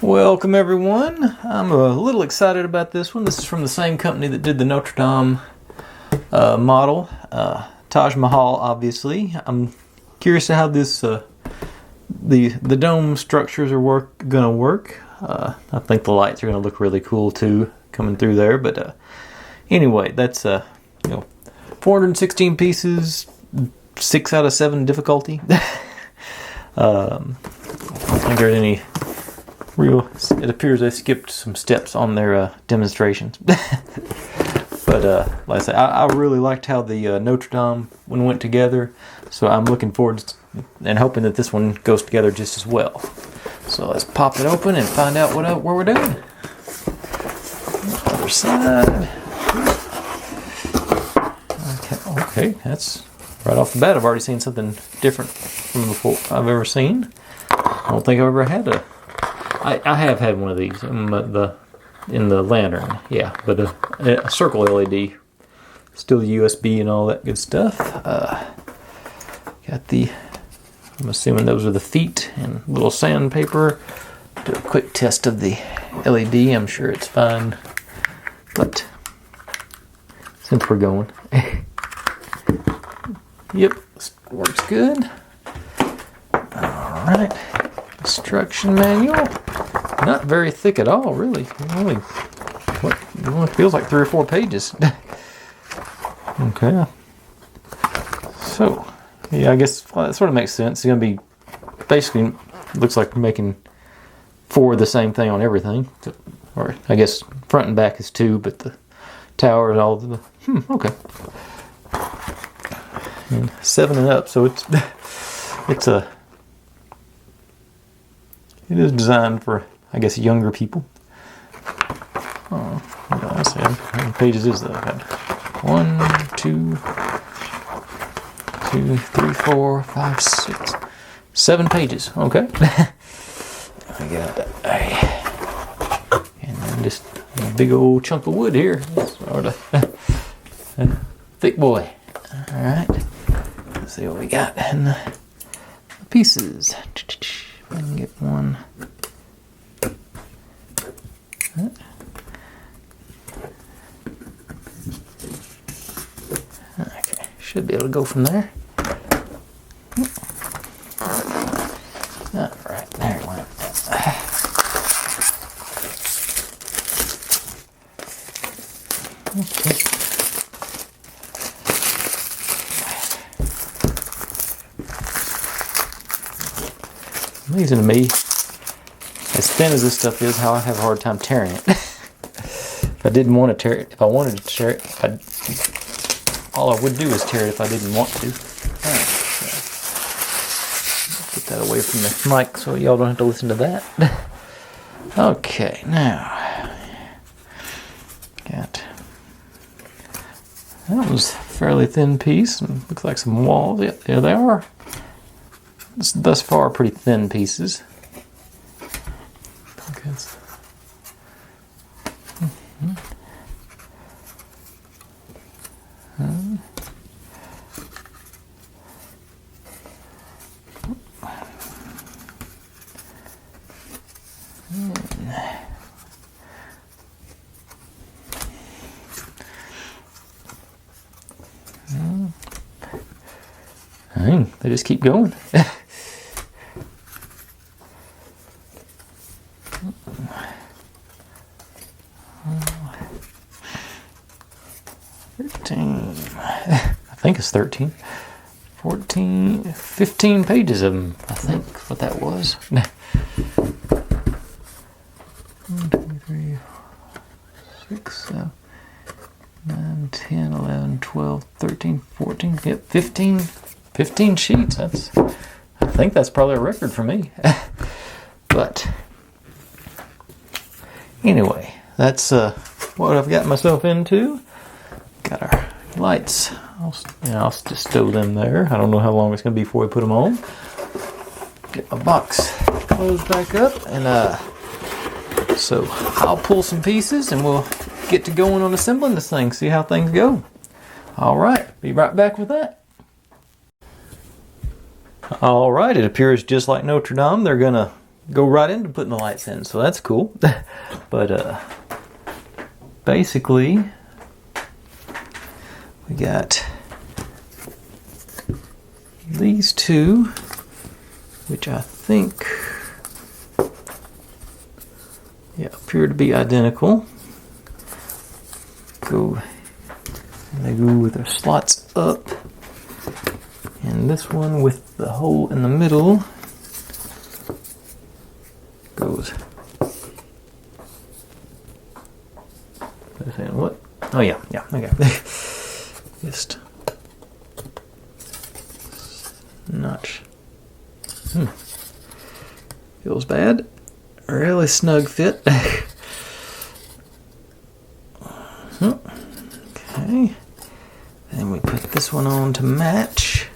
Welcome everyone. I'm a little excited about this one. This is from the same company that did the Notre Dame model, Taj Mahal. Obviously, I'm curious to how this the dome structures are gonna work. I think the lights are gonna look really cool too coming through there. But anyway, that's 416 pieces, 6 out of 7 difficulty. I don't think there's any real. It appears they skipped some steps on their demonstrations. But like I say, I really liked how the Notre Dame one went together, so I'm looking forward and hoping that this one goes together just as well. So let's pop it open and find out what we're doing. Other side. Okay, that's right off the bat. I've already seen something different from before I've ever seen. I don't think I've ever had a. I have had one of these in the lantern, yeah, but a circle LED, still USB and all that good stuff. Got the. I'm assuming those are the feet and little sandpaper. Do a quick test of the LED. I'm sure it's fine, but since we're going, yep, works good. All right. Instruction manual, not very thick at all, really. Only it feels like 3 or 4 pages. Okay, so yeah, I guess that sort of makes sense. It's gonna be basically looks like we're making 4 of the same thing on everything, or I guess front and back is 2, but the tower and all the okay, and 7 and up. So it is designed for, I guess, younger people. Oh, let's see, how many pages is that? 1, 2, 3, 4, 5, 6, 7 pages. Okay. I got that. And then just a big old chunk of wood here. Sort of a thick boy. All right. Let's see what we got in the pieces. I can get one. Okay, should be able to go from there. All right, there it went. Okay. Amazing to me, as thin as this stuff is, how I have a hard time tearing it. If I didn't want to tear it, if I wanted to tear it, all I would do is tear it if I didn't want to. Alright, so get that away from the mic so y'all don't have to listen to that. Okay, now, got, that was a fairly thin piece, and looks like some walls. Yep, there they are. Thus far, pretty thin pieces. Okay. They just keep going. 13. I think it's 13. 14, 15 pages of them, I think, what that was. 1, 2, 3, 6, 7, 9, 10, 11, 12, 13, 14, yep, 15 sheets. I think that's probably a record for me. But anyway, that's what I've got myself into. Got our lights. I'll just stow them there. I don't know how long it's going to be before we put them on. Get my box closed back up, and so I'll pull some pieces and we'll get to going on assembling this thing, see how things go. All right, be right back with that. All right, it appears just like Notre Dame. They're going to go right into putting the lights in, so that's cool. But basically, we got these two, which I think appear to be identical. They go with their slots up, and this one with the hole in the middle goes. What? Oh yeah, okay. Just notch. Feels bad. Really snug fit. Okay. Then we put this one on to match.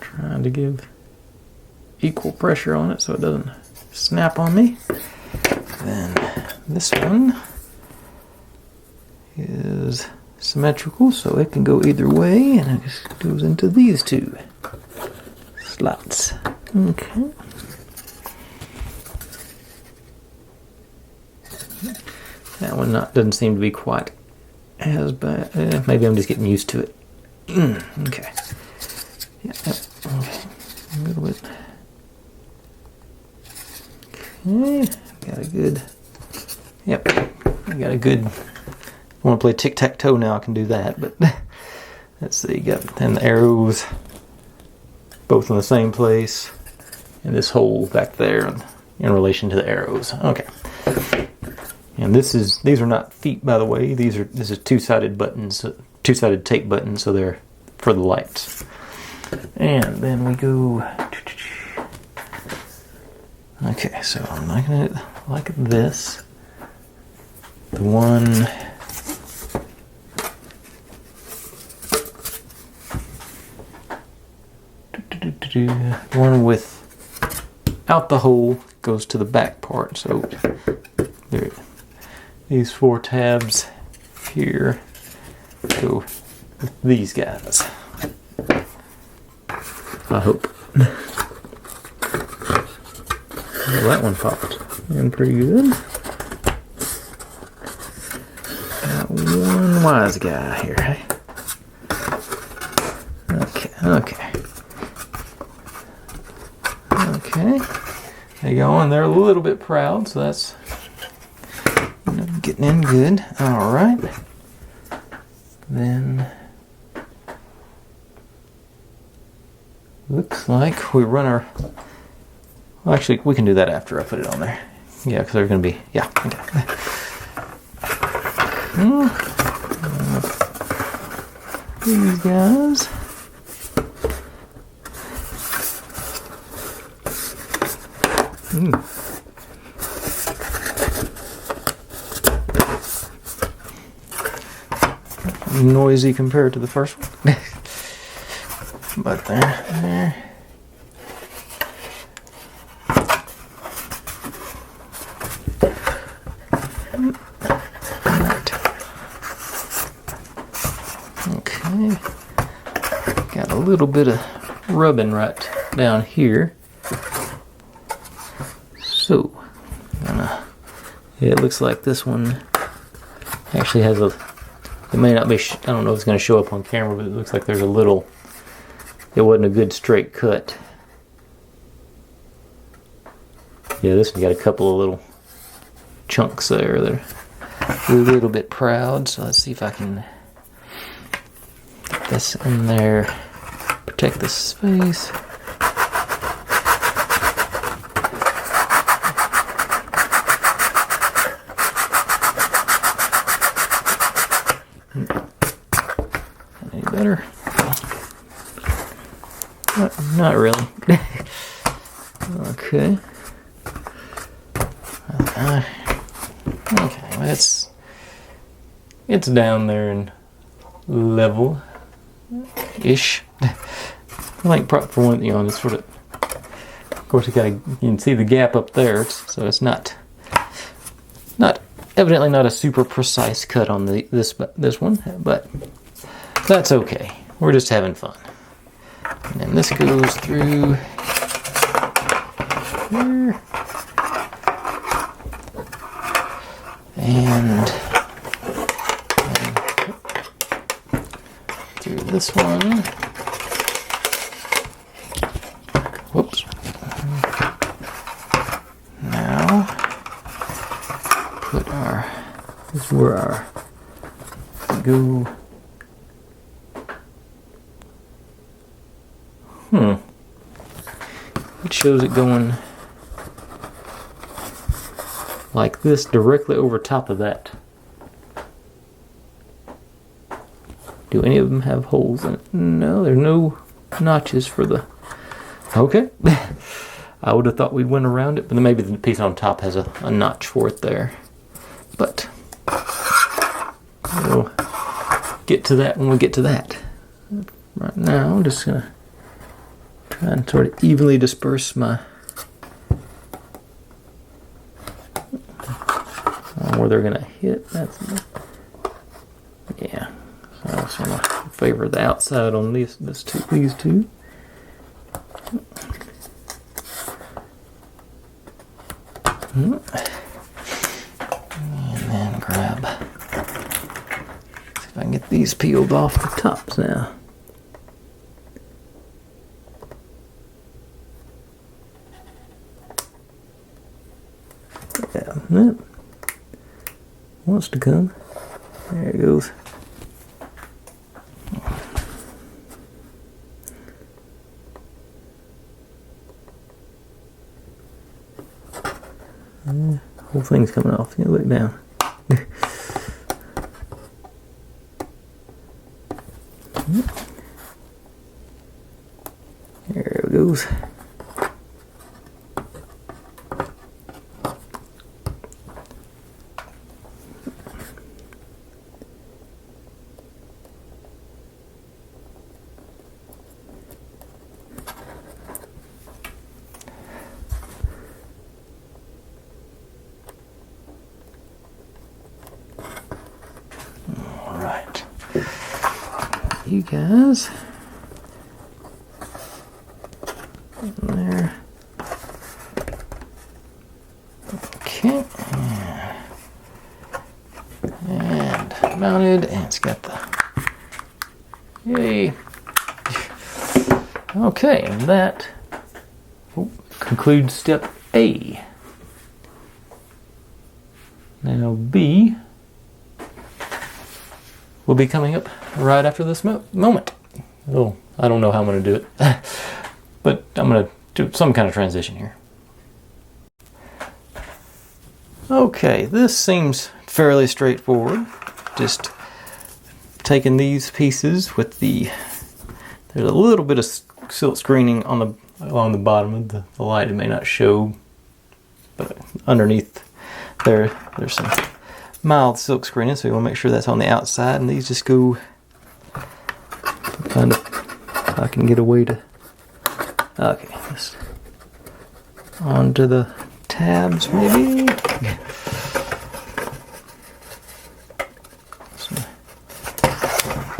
Trying to give equal pressure on it so it doesn't snap on me. Then this one is symmetrical, so it can go either way, and it just goes into these two slots. Okay. That one doesn't seem to be quite as bad. Maybe I'm just getting used to it. Okay. Yeah. Okay. A little bit. Okay. Got a good. Yep. I got a good. I want to play tic-tac-toe now. I can do that, but let's see. Got then the arrows, both in the same place, and this hole back there in relation to the arrows. Okay. And these are not feet, by the way. This is two-sided buttons, two-sided tape buttons, so they're for the lights. And then we go. Okay, so I'm making it like this. The one. The one without the hole goes to the back part. So there, these 4 tabs here go with these guys. I hope. Well, that one popped in pretty good. Got one wise guy here. Hey? Okay. They go, and they're a little bit proud, so that's getting in good. All right. Then looks like we run our. Well, actually, we can do that after I put it on there. Yeah, because they're going to be. Yeah. Okay. These guys. Noisy compared to the first one. But there. Okay. Got a little bit of rubbing right down here. So, it looks like this one actually has a. It may not be. I don't know if it's going to show up on camera, but it looks like there's a little. It wasn't a good straight cut. Yeah, this one got a couple of little chunks there that are a little bit proud. So let's see if I can get this in there. Protect the space. Any better? Not really. Okay. Okay, it's down there in level-ish. I think for one, it's sort of course you can see the gap up there, so it's not Evidently not a super precise cut on this one, but that's okay. We're just having fun. And then this goes through here. And through this one. Whoops. Now, put this is where our go. It shows it going like this directly over top of that. Do any of them have holes in it? No, there's no notches for the... Okay. I would have thought we'd went around it, but then maybe the piece on top has a notch for it there. But we'll get to that when we get to that. Right now, I'm just going to try and sort of evenly disperse my... where they're going to hit. That's... Yeah. So I just want to favor the outside on these two. And then grab, see if I can get these peeled off the tops now. Yeah, that wants to come. There it goes. Whole thing's coming off. You look down. There it goes. You guys in there. Okay. And mounted, and it's got the... Yay. Okay, and that concludes step A. Now B will be coming up right after this moment. Oh, I don't know how I'm going to do it, but I'm going to do some kind of transition here. Okay, this seems fairly straightforward. Just taking these pieces with there's a little bit of silk screening along the bottom of the light. It may not show, but underneath there's some mild silk screening, so you want to make sure that's on the outside, and these just go kind of, if I can get away to, okay, just onto the tabs maybe.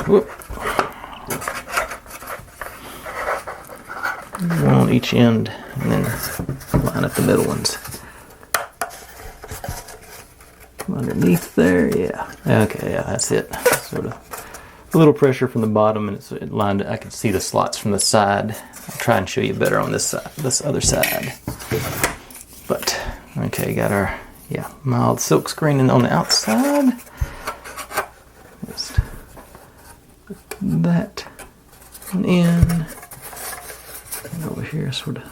Whoop. One on each end, and then line up the middle ones. Underneath there, yeah. Okay, yeah, that's it. Sort of a little pressure from the bottom, and it lined. I can see the slots from the side. I'll try and show you better on this side, this other side. But okay, got our mild silk screening on the outside. Just put that one in, and over here, sort of,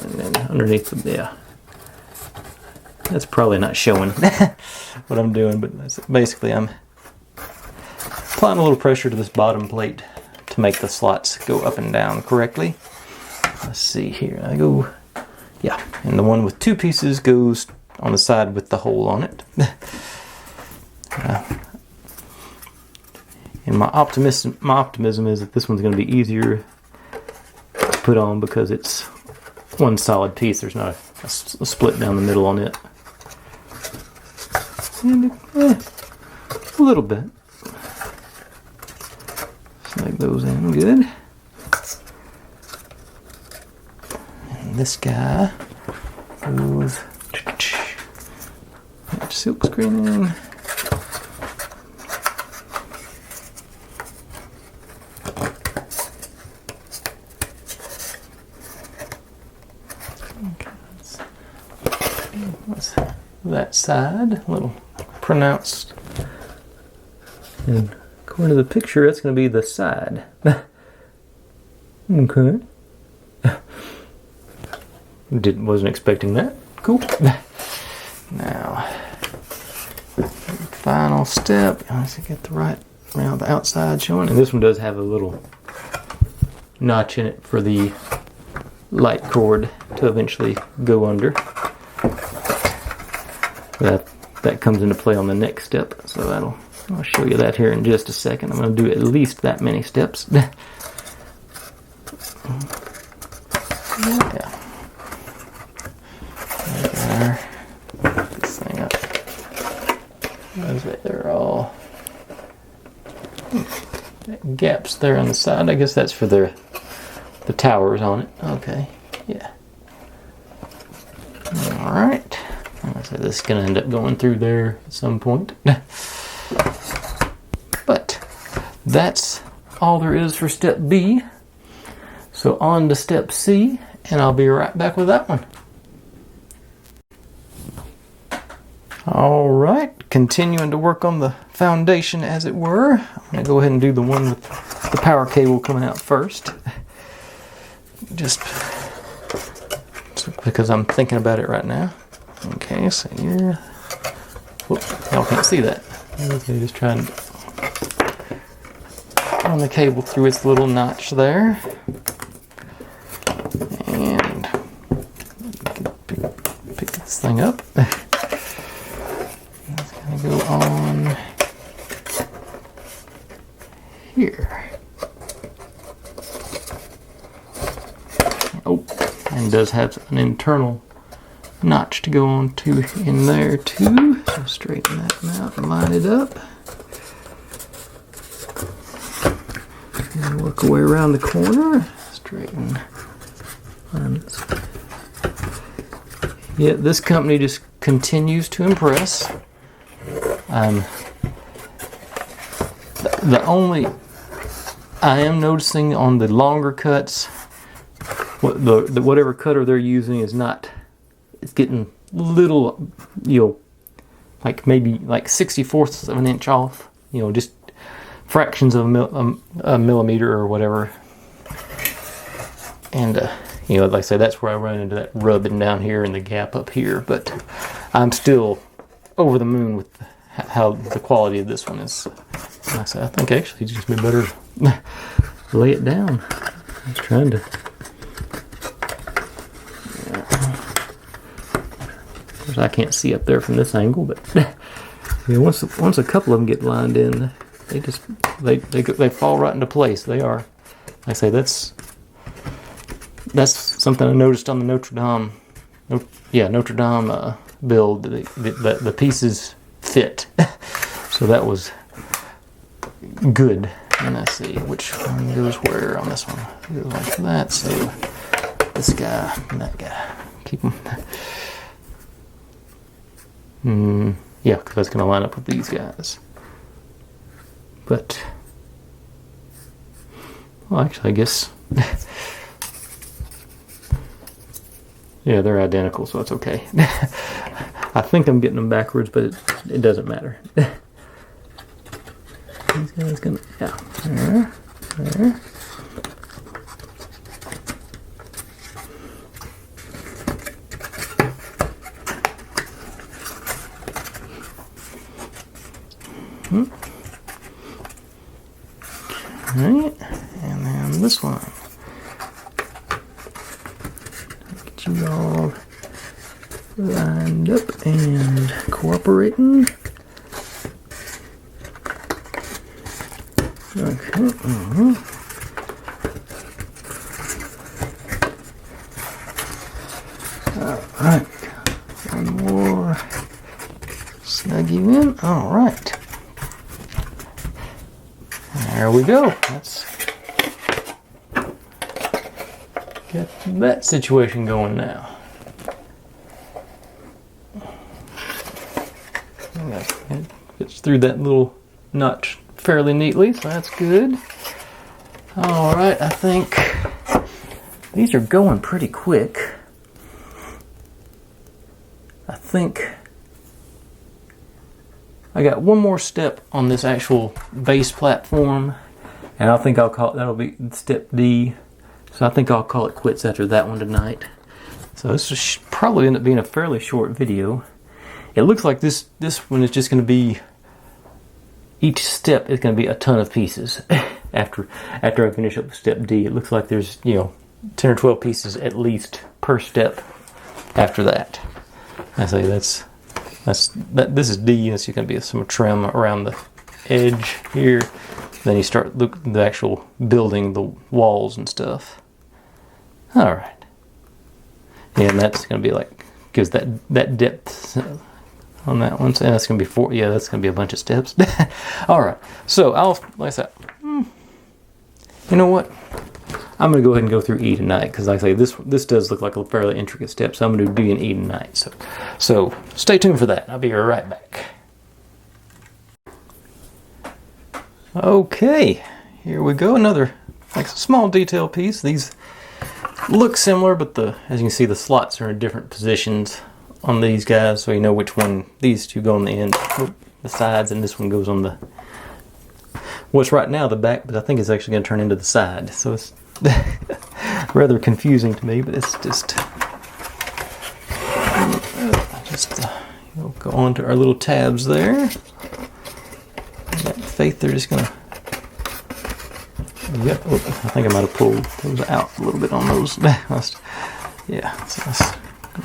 and then underneath the That's probably not showing what I'm doing, but basically I'm applying a little pressure to this bottom plate to make the slots go up and down correctly. Let's see here. I go, and the one with two pieces goes on the side with the hole on it. And my optimism is that this one's going to be easier to put on because it's one solid piece. There's not a split down the middle on it. And, a little bit. Snag those in good. And this guy goes silk screening. That side, a little pronounced. And according to the picture, that's going to be the side. Okay. Wasn't expecting that. Cool. Now, final step. Let's get the right around the outside showing. And this one does have a little notch in it for the light cord to eventually go under. That comes into play on the next step, so I'll show you that here in just a second. I'm going to do at least that many steps. Yeah. There. Put this thing up. They're all gaps there on the side. I guess that's for the towers on it. Okay. Yeah. All right. So this is going to end up going through there at some point. But that's all there is for step B. So on to step C, and I'll be right back with that one. All right, continuing to work on the foundation as it were. I'm going to go ahead and do the one with the power cable coming out first. Just because I'm thinking about it right now. Okay, so here, y'all can't see that. Okay, just trying to run the cable through its little notch there. And pick this thing up. It's gonna go on here. Oh, and it does have an internal notch to go on to in there too. So straighten that out and line it up. And work our way around the corner. Straighten. Yeah, this company just continues to impress. The only I am noticing on the longer cuts, whatever cutter they're using is not. It's getting little, like maybe like 64ths of an inch off, just fractions of a millimeter or whatever. And, like I say, that's where I run into that rubbing down here and the gap up here. But I'm still over the moon with how the quality of this one is. Like I say, I think actually it's just be better to lay it down. I was trying to. I can't see up there from this angle, but once a couple of them get lined in, they fall right into place. They are. Like I say, that's something I noticed on the Notre Dame. Notre Dame build. The pieces fit, so that was good. And I see which one goes where on this one. It goes like that. So this guy and that guy, keep them. Yeah, because that's going to line up with these guys. But, well, actually, I guess, yeah, they're identical, so it's okay. I think I'm getting them backwards, but it doesn't matter. These guys going to, yeah, there. Alright, and then this one. Get you all lined up and cooperating. Okay. Alright. One more. Snug you in. All right. There we go. That's got that situation going now. It fits through that little notch fairly neatly, so that's good. All right, I think these are going pretty quick. I think I got one more step on this actual base platform, and I think that'll be step D. So I think I'll call it quits after that one tonight. So this will probably end up being a fairly short video. It looks like this one is just going to be, each step is going to be a ton of pieces. after I finish up step D, it looks like there's 10 or 12 pieces at least per step after that. I say this is D, and it's going to be some trim around the edge here. Then you start the actual building, the walls and stuff. All right, and that's going to be like, gives that depth on that one. So that's going to be four. Yeah, that's going to be a bunch of steps. All right, so like I said, you know what? I'm going to go ahead and go through E tonight, because like I say, this does look like a fairly intricate step, so I'm going to do D and E tonight. So stay tuned for that. I'll be right back. Okay, here we go. Another like small detail piece. These look similar, but as you can see, the slots are in different positions on these guys, so you know which one. These two go on the end, the sides, and this one goes on the what's right now the back, but I think it's actually going to turn into the side. So it's rather confusing to me, but it's just go on to our little tabs there. I got faith they're just going to. Yep, I think I might have pulled those out a little bit on those. Yeah, so let's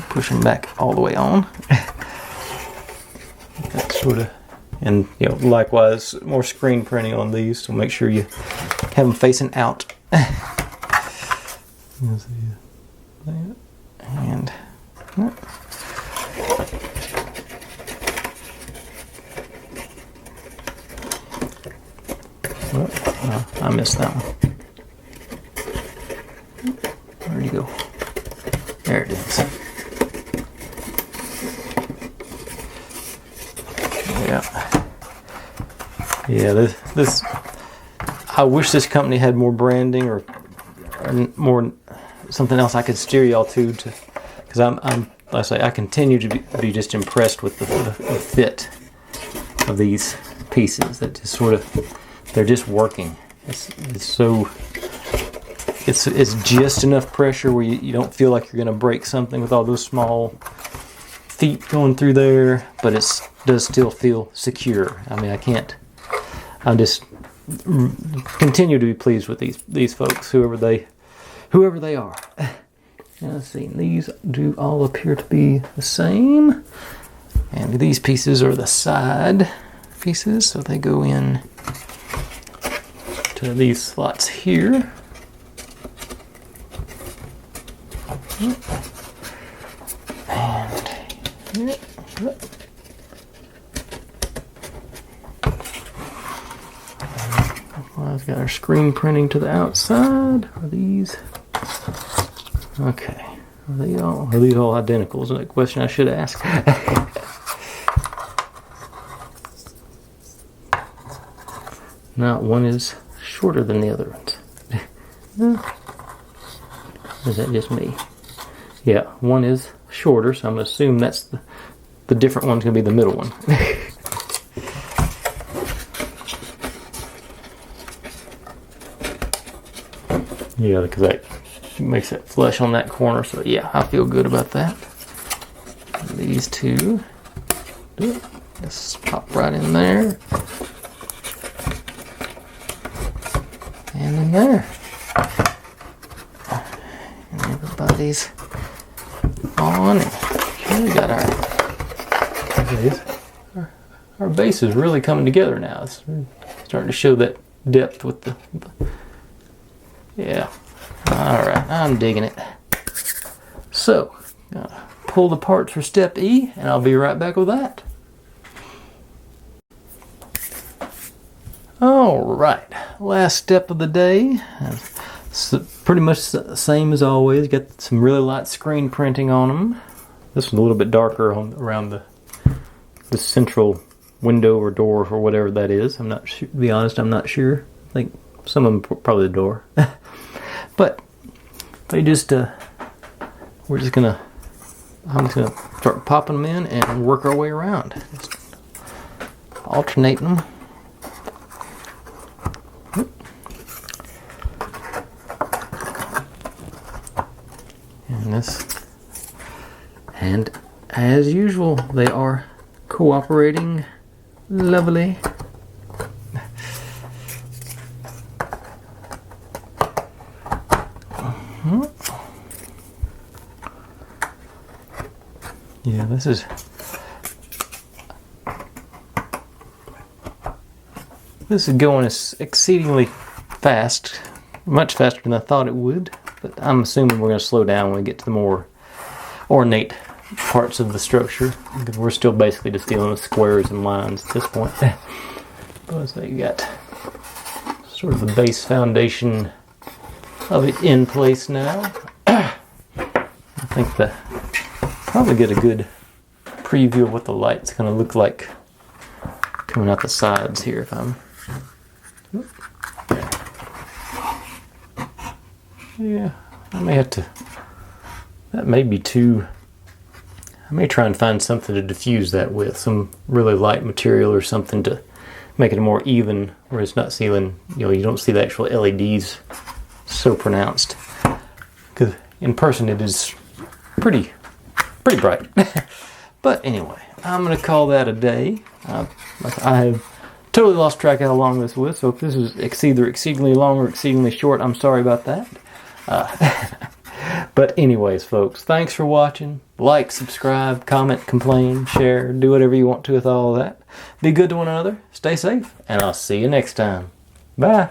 push them back all the way on. That sort of, and likewise, more screen printing on these, so make sure you have them facing out. And I missed that one. Where'd you go? There it is. Yeah, this I wish this company had more branding or more something else I could steer y'all to, because I'm like I say, I continue to be just impressed with the fit of these pieces. That just sort of, they're just working. It's just enough pressure where you don't feel like you're going to break something with all those small feet going through there, but it does still feel secure. I mean, I just continue to be pleased with these folks, whoever they are. Now, let's see, these do all appear to be the same, and these pieces are the side pieces, so they go in to these slots here. And here. I've got our screen printing to the outside. Are these okay? Are these all identical? Is that a question I should ask? Now, one is shorter than the other ones. Is that just me? Yeah, one is shorter, so I'm going to assume that's the different one's going to be the middle one. Yeah, because that makes it flush on that corner, so yeah, I feel good about that. And these two, just pop right in there. And in there. And everybody's on. And we got our base is really coming together now. It's starting to show that depth with the yeah. Alright, I'm digging it. So, pull the parts for step E, and I'll be right back with that. Alright, last step of the day. So pretty much the same as always. Got some really light screen printing on them. This one's a little bit darker around the central window or door or whatever that is. I'm not sure, to be honest, I'm not sure. I think some of them probably the door. But they just, I'm just gonna start popping them in and work our way around. Just alternating them. And as usual, they are cooperating lovely. Yeah, this is going exceedingly fast, much faster than I thought it would. But I'm assuming we're going to slow down when we get to the more ornate parts of the structure, because we're still basically just dealing with squares and lines at this point. But so you got sort of the base foundation of it in place now. I think that probably get a good preview of what the light's going to look like coming out the sides here. If I'm, yeah, I may have to. That may be too. I may try and find something to diffuse that with, some really light material or something to make it more even, where it's not seeing, you don't see the actual LEDs so pronounced. Because in person it is pretty bright. But anyway, I'm going to call that a day. I have totally lost track of how long this was, so if this is either exceedingly long or exceedingly short, I'm sorry about that. But anyways, folks, thanks for watching. Like, subscribe, comment, complain, share, do whatever you want to with all of that. Be good to one another, stay safe, and I'll see you next time. Bye.